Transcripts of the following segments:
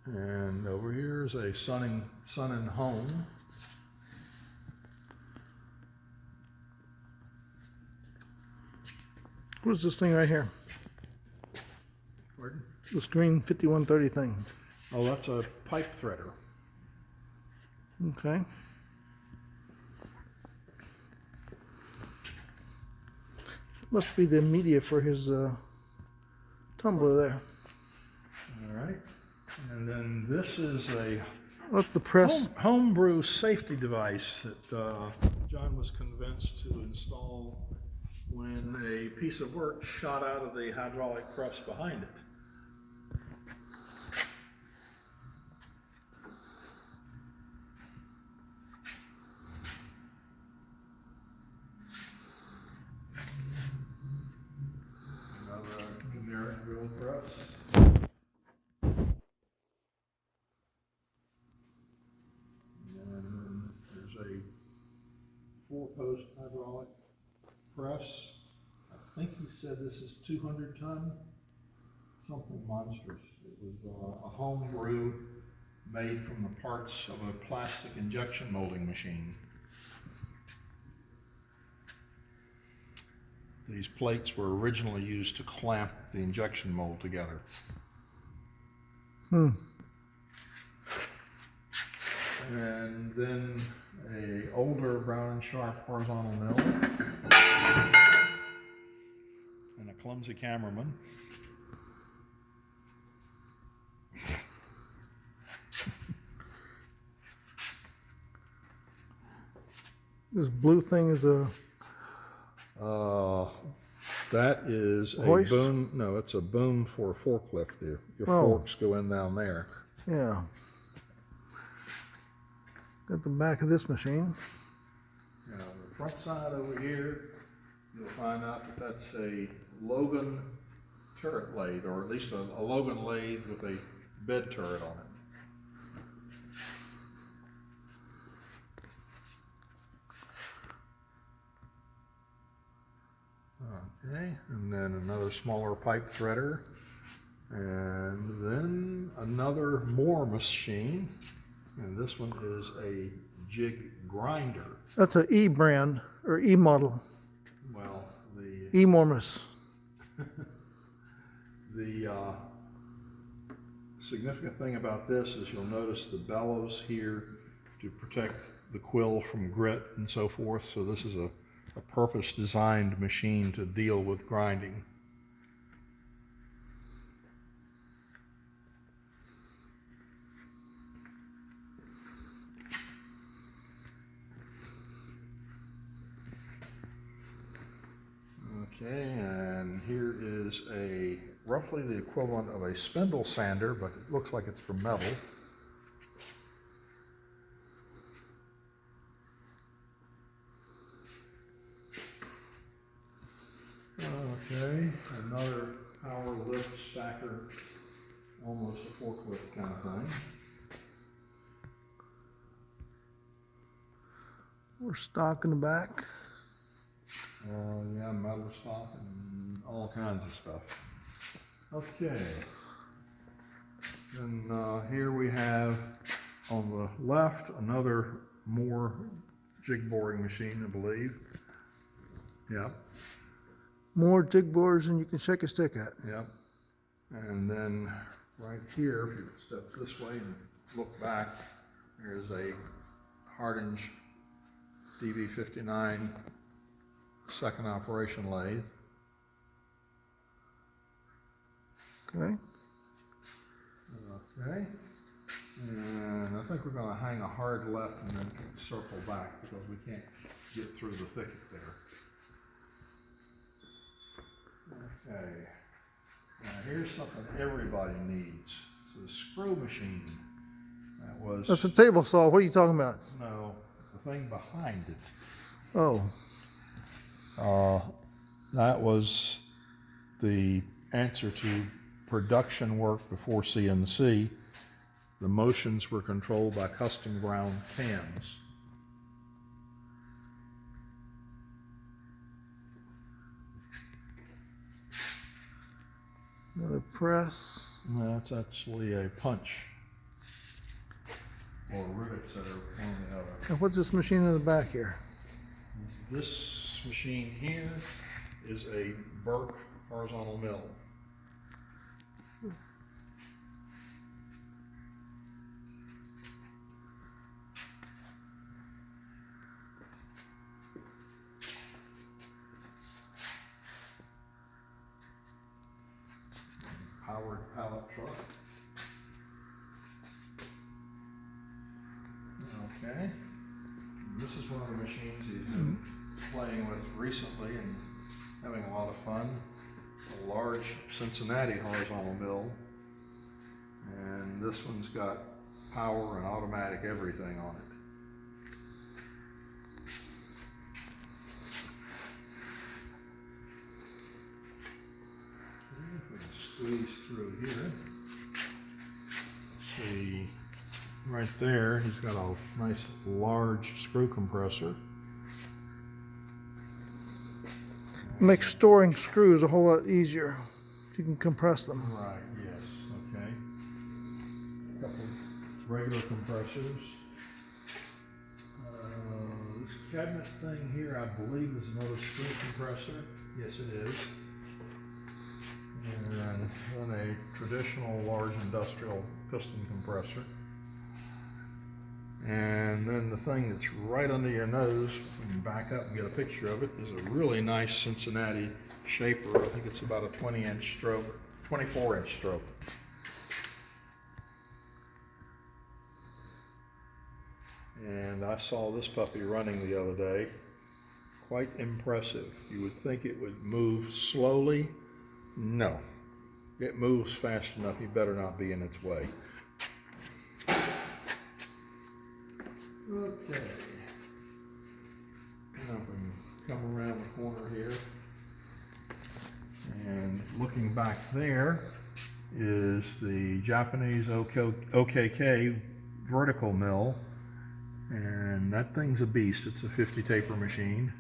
And over here is a Sun and Home. What is this thing right here? Pardon? This green 5130 thing. Oh, that's a pipe threader. Okay. Must be the media for his tumbler there. All right. And then this is a That's the press. homebrew safety device that John was convinced to install when a piece of work shot out of the hydraulic press behind it. Another generic drill press. And there's a 4-post hydraulic press. I think he said this is 200 ton, something monstrous. It was a homebrew made from the parts of a plastic injection molding machine. These plates were originally used to clamp the injection mold together. Hmm. And then a older Brown and Sharp horizontal mill. And a clumsy cameraman. This blue thing is a That is a hoist? boom. No, it's a boom for a forklift. Your forks go in down there. Yeah. Got the back of this machine. Now, the front side over here, you'll find out that that's a Logan turret lathe, or at least a Logan lathe with a bed turret on it. Okay, and then another smaller pipe threader, and then another more machine, and this one is a Jig Grinder. That's an E brand or E model. Well, the Enormous. significant thing about this is you'll notice the bellows here to protect the quill from grit and so forth. So this is a purpose-designed machine to deal with grinding. Okay, and here is a roughly the equivalent of a spindle sander, but it looks like it's for metal. Okay, another power lift stacker, almost a forklift kind of thing. More stock in the back. Yeah, metal stock and all kinds of stuff. Okay. And here we have on the left another more jig boring machine, I believe. Yeah. More jig bores than you can shake a stick at. Yep. And then right here, if you step this way and look back, there's a Hardinge DB59 second operation lathe. Okay. Okay. And I think we're going to hang a hard left and then circle back because we can't get through the thicket there. Okay. Now here's something everybody needs. It's a screw machine. That's a table saw. What are you talking about? No, the thing behind it. Oh. That was the answer to production work before CNC. The motions were controlled by custom ground cams. Another press. That's actually a punch or rivets that are one on the other. And what's this machine in the back here? This machine here is a Burke horizontal mill. Powered pallet truck. Okay. This is one of the machines he's been playing with recently and having a lot of fun. A large Cincinnati horizontal mill. And this one's got power and automatic everything on it. Squeeze through here. See, right there, he's got a nice large screw compressor. Makes storing screws a whole lot easier. You can compress them. Right, yes, okay. A couple regular compressors. This cabinet thing here, I believe, is another screw compressor. Yes, it is. And then a traditional large industrial piston compressor. And then the thing that's right under your nose, when you back up and get a picture of it, is a really nice Cincinnati shaper. I think it's about a 20-inch stroke, 24-inch stroke. And I saw this puppy running the other day. Quite impressive. You would think it would move slowly. No, it moves fast enough. You better not be in its way. Okay. Now we can come around the corner here. And looking back there is the Japanese OKK vertical mill. And that thing's a beast. It's a 50 taper machine.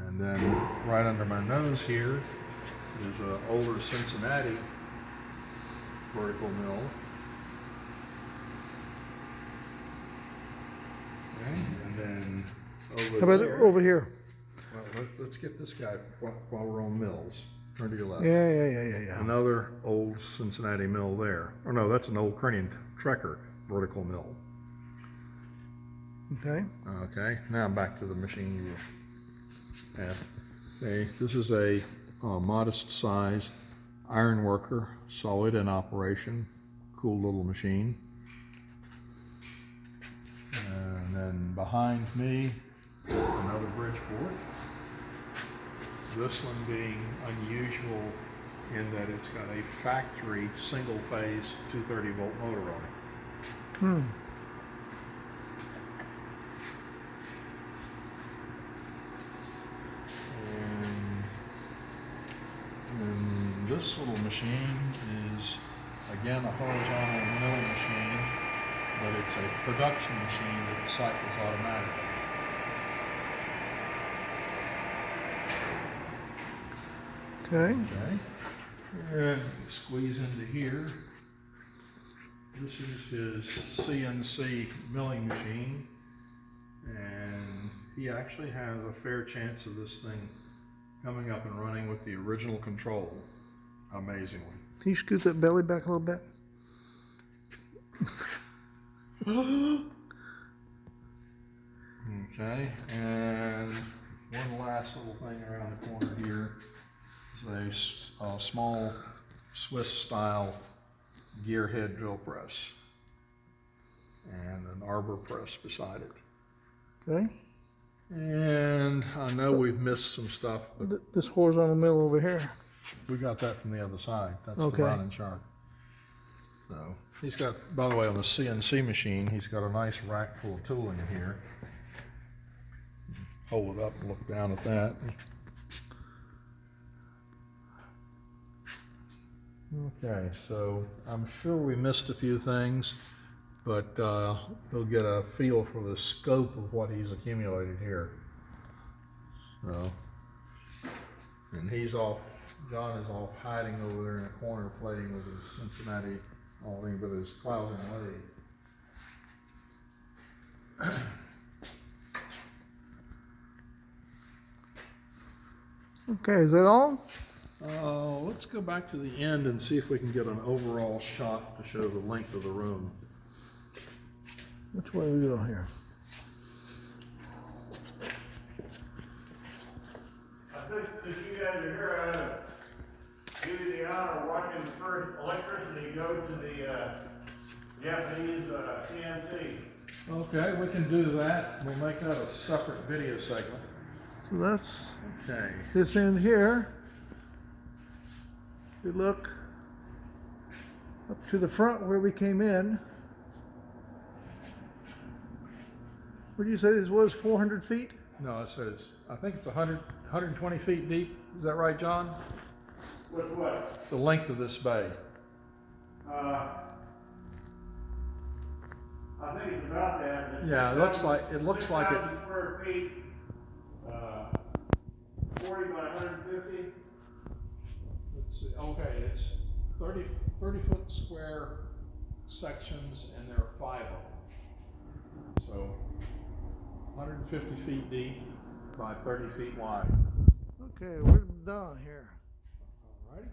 And then right under my nose here is an older Cincinnati vertical mill. Okay, and then over How about there, over here? well, let's get this guy while we're on mills. Turn to your left. Yeah. Another old Cincinnati mill there. Or no, that's an old Kearney Trekker vertical mill. Okay. Okay, now back to the machine you were at. Okay, this is a modest size iron worker, solid in operation, cool little machine. And then behind me, another Bridgeport. This one being unusual in that it's got a factory single phase 230 volt motor on it. And this little machine is again a horizontal milling machine, but it's a production machine that cycles automatically. Okay. And squeeze into here. This is his CNC milling machine, and he actually has a fair chance of this thing coming up and running with the original control, amazingly. Can you scoot that belly back a little bit? Okay, and one last little thing around the corner here is a small Swiss-style gearhead drill press and an arbor press beside it. Okay. And I know we've missed some stuff, but This horizontal mill over here. we got that from the other side. That's Okay. the Brown and Sharp. So he's got, by the way, on the CNC machine, he's got a nice rack full of tooling in here. Hold it up and look down at that. Okay, so I'm sure we missed a few things, but he'll get a feel for the scope of what he's accumulated here. So, and he's off, John is off hiding over there in a corner playing with his Cincinnati Oh, I mean, but it's plows and lathe. Okay, is that all? Let's go back to the end and see if we can get an overall shot to show the length of the room. Which way we go here? I think since you guys are here, I ought to give you the honor of watching the first electricity go to the Japanese CNC. Okay, we can do that. We'll make that a separate video segment. So that's Okay. this end here. We look up to the front where we came in. What did you say this was, 400 feet? No, I said I think it's 120 feet deep. Is that right, John? With what? The length of this bay. I think it's about that. It's Yeah, it looks like it. 6,000 square feet, 40 by 150. Let's see. Okay, it's 30 foot square sections, and there are 5 of them. So 150 feet deep by 30 feet wide. Okay, we're done here. All righty.